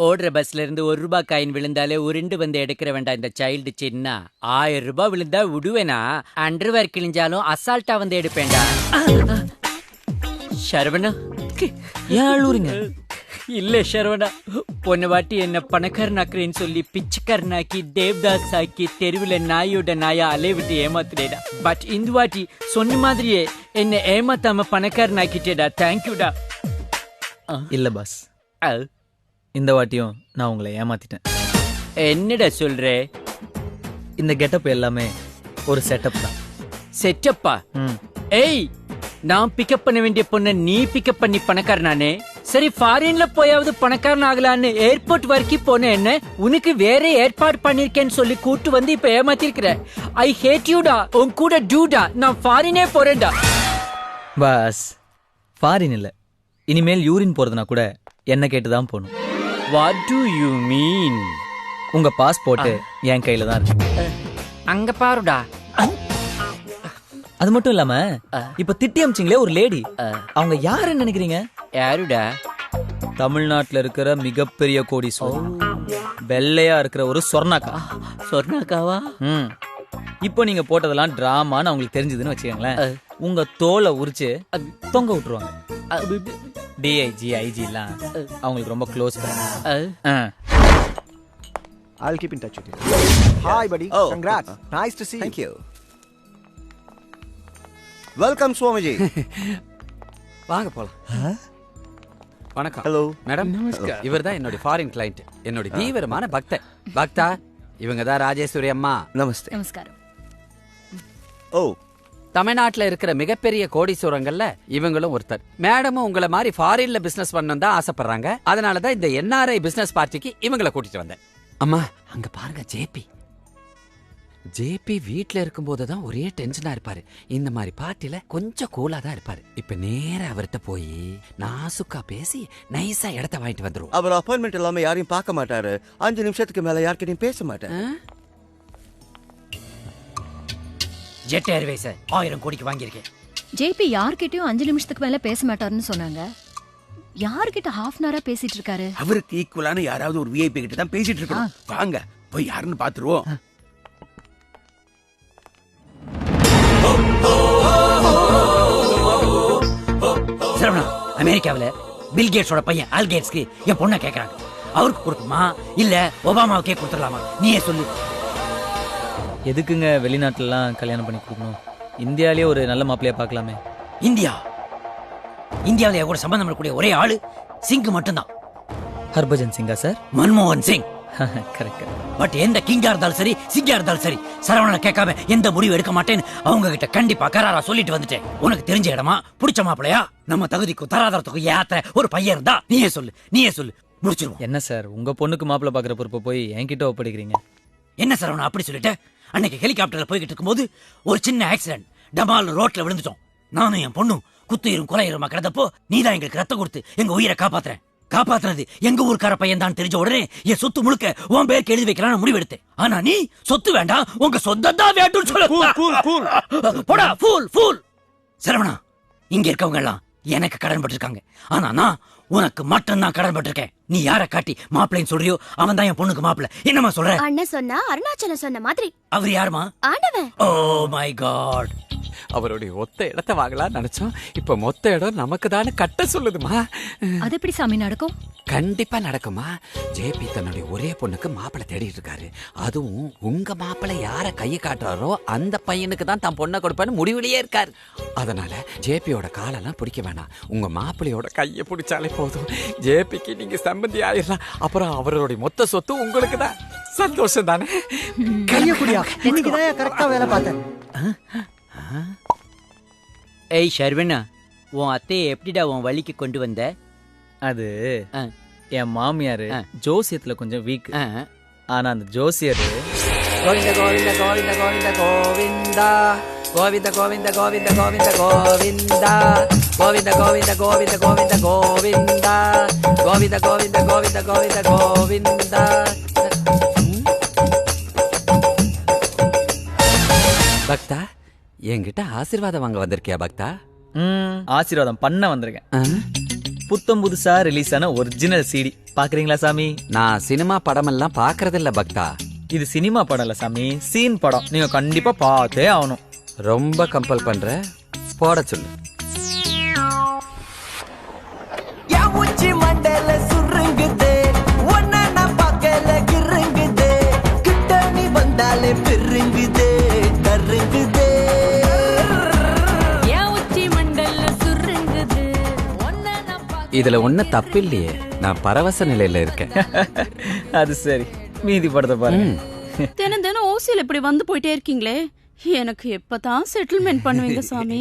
ஓடுற பஸ்ல இருந்து ₹1 காயின் விழுந்தாலே உருண்டு வந்து எடுக்கிற வேண்டாம் இந்த சைல்டு சின்ன. ₹1000 விழுந்தா விடுவேனா? அண்டர்வேர் கிழிஞ்சாலும் அசால்ட்டா வந்து எடுப்பேன்டா. சரவணா, ஏன் அழுவுறீங்க? இல்ல சரவணா, போன வாட்டி என்ன பணக்காரனாக்குறேன்னு சொல்லி பிச்சைக்காரனாக்கி தேவ்தாஸ் ஆக்கி தெருவில் நாயோட நாயா அலைய விட்டு ஏமாத்துறேடா. பட் இந்த வாட்டி சொன்ன மாதிரியே என்ன ஏமாத்தாம பணக்காரனாக்கிட்டேடா. தேங்க்யூடா. இல்ல பாஸ், இந்த வாட்டியும் நான் உங்களை ஏமாத்திட்டேன். என்னடா சொல்ற? இந்த கெட்டப் எல்லாமே ஒரு செட்டப் தான். செட்டப்பா? ஏய், நான் பிக்கப் பண்ண வேண்டிய பொண்ண நீ பிக்கப் பண்ணி பணக்காரனானே. சரி, ஃபாரின்ல போயாவது பணக்காரன் ஆகலான்னு ஏர்போர்ட் வரைக்கும் போன என்ன உனக்கு வேற ஏற்பாடு பண்ணிருக்கேன்னு சொல்லி கூட்டு வந்து இப்ப ஏமாத்திருக்கிற. ஐ ஹேட் யூடா. உன் கூட டூடா. நான் ஃபாரினே போறேன்டா. பாஸ், ஃபாரின் இல்ல, இனிமேல் யூரின் போறதுனா கூட என்ன கேட்டுதான் போகணும். What to you mean? உங்க பாஸ்போர்ட் என் கையில தான் இருக்கு. அங்க பாருடா. அது மட்டும் இல்லாம இப்ப திட்டி அமிச்சிங்களே ஒரு லேடி, அவங்க யாருன்னு நினைக்கிறீங்க? யாருடா? தமிழ்நாட்டுல இருக்கிற மிகப்பெரிய கோடீஸ்வரன், வெள்ளையா இருக்கிற ஒரு சொர்ணாக்கா. சொர்ணாக்காவா? இப்போ நீங்க போட்டதெல்லாம் டிராமான்னு அவங்களுக்கு தெரிஞ்சதுன்னு வச்சுக்கோங்களேன், உங்க தோலை உரிச்சு தொங்க விட்டுருவாங்க. டிஐஜி ஐஜி எல்லாம் அவங்களுக்கு ரொம்ப close. I'll keep in touch with you. Hi buddy. Congrats. Nice to see you. Thank you. Welcome Swamiji. வாங்க போலாம். வணக்கம். Hello. மேடம், நமஸ்கார். இவர்தான் என்னோட ஃபாரின் கிளையண்ட், என்னோட தீவிரமான பக்தர். பக்தா, இவங்க தான் ராஜேஸ்வரி அம்மா. Namaste. நமஸ்காரம். Oh. தமிழ்நாட்டுல இருக்கிற மிகப்பெரிய கோடீஸ்வரங்கள்ல இவங்களும் ஒருத்தர். மேடமும் உங்களை மாதிரி ஃபாரின்ல பிசினஸ் பண்ணணும் தான் ஆசைப்படுறாங்க. அதனாலதான் இந்த NRI பிசினஸ் பார்ட்டிக்கு இவங்களை கூட்டிட்டு வந்தேன். அம்மா, அங்க பாருங்க ஜேபி. ஜேபி வீட்டுல இருக்கும் போதுதான் ஒரே டென்ஷனா இருப்பாரு. இந்த மாதிரி பார்ட்டில கொஞ்சம் கூலா தான் இருப்பாரு. இப்ப நேர அவர்கிட்ட போய் நாசுக்கா பேசி நைஸா இடத்த வாங்கிட்டு வந்துருவோம். அவர் அப்பாயின்மெண்ட் இல்லாம யாரையும் பார்க்க மாட்டாரு. 5 நிமிஷத்துக்கு மேல யார்கிட்டயும் பேச மாட்டாரு. ஜெட் ஏர்வேஸ் 1000 கோடிக்கு வாங்கியிருக்கேன். ஜேபி யார்கிட்டயும் 5 நிமிஷத்துக்கு மேல பேச மாட்டாருன்னு சொன்னாங்க. யார்கிட்ட ஹாஃப் அன் ஹவரா பேசிட்டு இருக்காரு? அவருக்கு ஈக்குவலான யாராவது ஒரு விஐபி கிட்ட தான் பேசிட்டு இருக்கோம். வாங்க போய் யாருன்னு பாத்துருவோம். சரவணா, அமெரிக்காவில பில் கேட்ஸோட பையன் ஆல் கேட்ஸ்க்கு என் பொண்ணை கேட்கறாங்க. அவருக்கு கொடுக்குமா இல்ல ஒபாமாவுக்கே கொடுத்துடலாமா? நீயே சொல்லு. எதுக்குங்க வெளிநாட்டுலாம் கல்யாணம் பண்ணி கொடுக்கணும்? இந்தியாலேயே ஒரு நல்ல மாப்பிள்ளையா பார்க்கலாமே. இந்தியாவில கூட சம்பந்தம் பண்ணக்கூடிய ஒரே ஆளு சிங் மட்டும்தான். ஹர்பஜன் சிங்கா சார்? மன்மோகன் சிங். கரெக்ட். பட் எந்த கிங்கா இருந்தாலும் சரி, சிங்கா இருந்தாலும் சரி, சரவணனை கேட்காம எந்த முடிவு எடுக்க மாட்டேன்னு அவங்க கிட்ட கண்டிப்பா கராரா சொல்லிட்டு வந்துட்டேன். உனக்கு தெரிஞ்ச இடமா, பிடிச்ச மாப்பிளையா, நம்ம தகுதிக்கும் தராதரத்துக்கும் ஏத்த ஒரு பையன் இருந்தா நீயே சொல்லு முடிச்சிருவோம். என்ன சார், உங்க பொண்ணுக்கு மாப்பிள்ளை பாக்குற பொறுப்பை போய் என்கிட்ட ஒப்படைக்கிறீங்க? என்ன சரவணா அப்படி சொல்லிட்ட? அன்னைக்கு ஹெலிகாப்டர்ல போய்கிட்டு இருக்கும்போது ஒரு சின்ன ஆக்சிடென்ட், டமால் ரோட்ல விழுந்துட்டோம். நானும் என் பொண்ணும் குத்துயிரும் கொலையுமா கிடந்தப்போ நீதான் எங்களுக்கு ரத்தம் கொடுத்து எங்க உயிரை காப்பாத்துறது எங்க ஊருக்கார பையன் தான் தெரிஞ்ச உடனே என் சொத்து முழுக்க உன் பேருக்கு எழுதி வைக்கலாம்னு முடிவெடுத்தேன். ஆனா நீ சொத்து வேண்டாம், உங்க சொந்தம் தான் வேண்டும்னு சொல்ல. போடா ஃபூல். சரவணா, இங்க இருக்கவங்க எல்லாம் எனக்கு கடன் பட்டிருக்காங்க. ஆனா நான் உனக்கு மட்டும் தான் கடன் பட்டிருக்கேன். நீ யார காட்டி மாப்பிள்ளைன்னு சொல்றியோ அவன் தான் என் பொண்ணுக்கு மாப்பிள்ளை. என்னமா சொல்ற? அண்ணன் சொன்னா அருணாச்சலம் சொன்ன மாதிரி. அவர் யாருமா? ஆண்டவன். Oh my God. அவருடைய ஒத்த இடத்த வாங்கலாம் நினைச்சோம். இப்ப மொத்த இடம் நமக்கு தானே கட்ட சொல்லுதுமா. அது எப்படி சாமி நடக்கும்? கண்டிப்பா நடக்குமா. ஜேபி தன்னுடைய ஒரே பொண்ணுக்கு மாப்பிள்ளை தேடிட்டு இருக்காரு. அதுவும் உங்க மாப்பிள்ளை யார கையை காட்டுறாரோ அந்த பையனுக்கு தான் தான் பொண்ணை கொடுப்பான்னு முடிவுலயே இருக்காரு. அதனால ஜேபியோட காலெல்லாம் பிடிக்க வேணாம், உங்க மாப்பிள்ளையோட கையை பிடிச்சாலே போதும். ஜேபிக்கு நீங்க சம்பந்தி ஆயிடலாம். அப்புறம் அவருடைய மொத்த சொத்து உங்களுக்கு தான். சந்தோஷம் தானே? கையக்குடியா, இன்னைக்கு தான் கரெக்டா வேலை பார்த்தேன். ஏய் ஷர்வனா, உன் அத்தையை எப்படிடா உன் வழிக்கு கொண்டு வந்த? அது என் மாமியாரு ஜோசியத்துல கொஞ்சம் வீக். ஆனா அந்த ஜோசியரு கோவிந்த கோவிந்த கோவிந்த கோவிந்த கோவிந்தா கோவிந்த கோவிந்த கோவிந்த கோவிந்த கோவிந்தா கோவிந்த கோவிந்த கோவிந்த கோவிந்த கோவிந்தா கோவிந்த கோவிந்த கோவிந்த கோவிந்த கோவிந்தா. பக்தா, என்கிட்ட ஆசீர்வாதம் வாங்க வந்திருக்கியா பக்தா? ஆசீர்வாதம் பண்ண வந்திருக்கேன். புத்தம் புதுசா ரிலீஸ் ஆன ஒரிஜினல் சிடி பாக்குறீங்களா சாமி? நான் சினிமா படமெல்லாம் பாக்குறதில்ல பக்தா. இது சினிமா படம் இல்ல சாமி, சீன் படம். நீங்க கண்டிப்பா பார்த்தே ஆகணும். ரொம்ப கம்பல் பண்ற, போட சொல்லு. உச்சி மண்டல சுருங்குதே, ஒன்ன நான் பார்க்கல கிருங்குதே, கிட்ட நீ வந்தாலே பெருங்குதே கருங்குதே. இதுல ஒண்ணு தப்பு இல்லையே, நான் பரவச நிலையில இருக்கேன். அது சரி, மீதி படத்தை பாருங்க. தினம் தினம் ஓசியில இப்படி வந்து போயிட்டே இருக்கீங்களே, எனக்கு எப்பதான் செட்டில்மெண்ட் பண்ணுவீங்க சாமி?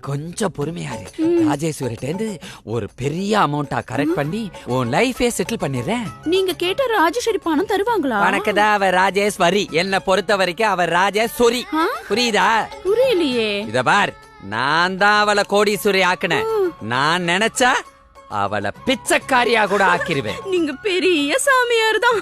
கொஞ்சம் பொறுமையா இரு. ராஜேஸ்வரிட்டேந்து ஒரு பெரிய அமௌண்டா கரெக்ட் பண்ணி உன் லைஃபே செட்டில் பண்ணிடுறேன். நீங்க கேட்ட ராஜேஸ்வரி பணம் தருவாங்களா? வணக்கதா, அவ ராஜேஸ்வரி. என்ன பொறுத்த வரைக்கும் அவ ராஜேஸ்வரி. புரியுதா? புரியலையே. இத பார், நான் தான் அவளை கோடீஸ்வரி ஆக்குனேன். நான் நினைச்சா அவளை பிச்சைக்காரியா கூட ஆக்கிருவேன். நீங்க பெரிய சாமியார் தான்.